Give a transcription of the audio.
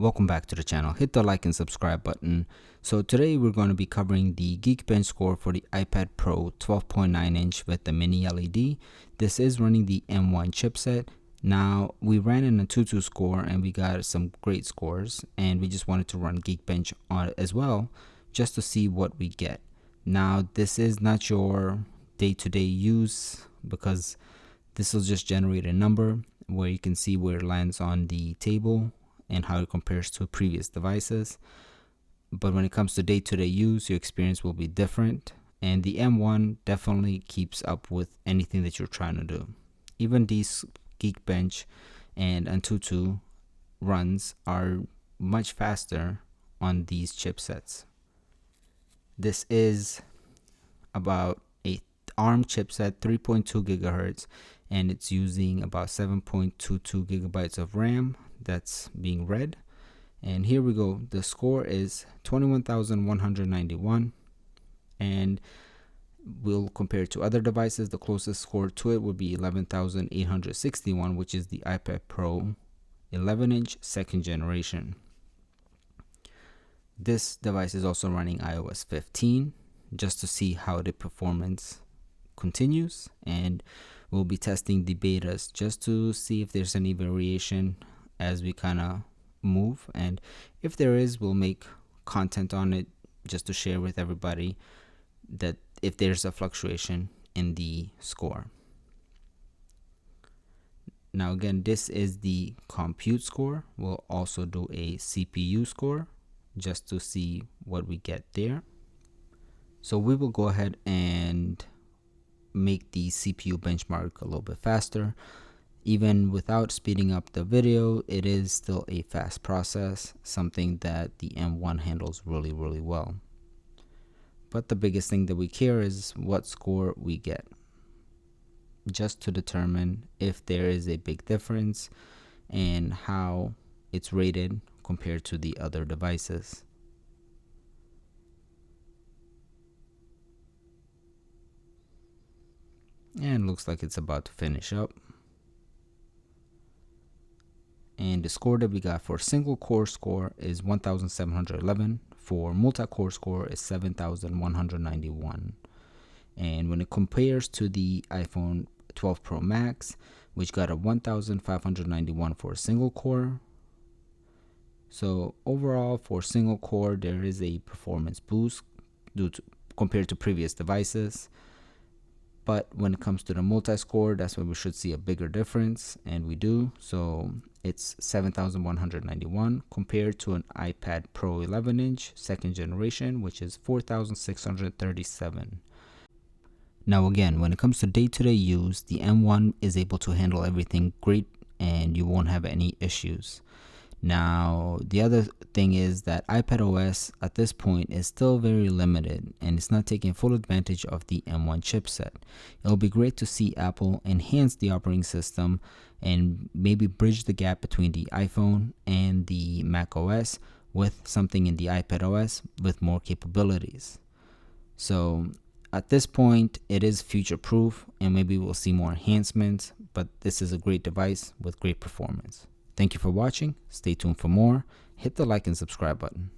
Welcome back to the channel. Hit the like and subscribe button. So today we're going to be covering the Geekbench score for the iPad Pro 12.9 inch with the mini LED. This is running the M1 chipset. Now we ran in a 2.2 score and we got some great scores, and we just wanted to run Geekbench on it as well just to see what we get. Now this is not your day-to-day use because this will just generate a number where you can see where it lands on the table and how it compares to previous devices. But when it comes to day-to-day use, your experience will be different, and the M1 definitely keeps up with anything that you're trying to do. Even these Geekbench and Antutu runs are much faster on these chipsets. This is about a ARM chipset, 3.2 gigahertz, and it's using about 7.22 gigabytes of RAM that's being read. And here we go. The score is 21,191, and we'll compare it to other devices. The closest score to it would be 11,861, which is the iPad Pro 11-inch second generation. This device is also running iOS 15 just to see how the performance continues, and we'll be testing the betas just to see if there's any variation as we kind of move, and if there is, we'll make content on it just to share with everybody that if there's a fluctuation in the score. Now again, this is the compute score. We'll also do a CPU score just to see what we get there. So we will go ahead and make the CPU benchmark a little bit faster. Even without speeding up the video, it is still a fast process, something that the M1 handles really well. But the biggest thing that we care is what score we get, just to determine if there is a big difference and how it's rated compared to the other devices. And looks like it's about to finish up. And the score that we got for single core score is 1,711. For multi-core score is 7,191. And when it compares to the iPhone 12 Pro Max, which got a 1,591 for a single core. So overall, for single core, there is a performance boost compared to previous devices. But when it comes to the multi-score, that's where we should see a bigger difference, and we do. So it's 7,191 compared to an iPad Pro 11-inch second generation, which is 4,637. Now again, when it comes to day-to-day use, the M1 is able to handle everything great, and you won't have any issues. Now, the other thing is that iPadOS at this point is still very limited, and it's not taking full advantage of the M1 chipset. It'll be great to see Apple enhance the operating system and maybe bridge the gap between the iPhone and the macOS with something in the iPadOS with more capabilities. So at this point, it is future-proof, and maybe we'll see more enhancements, but this is a great device with great performance. Thank you for watching. Stay tuned for more. Hit the like and subscribe button.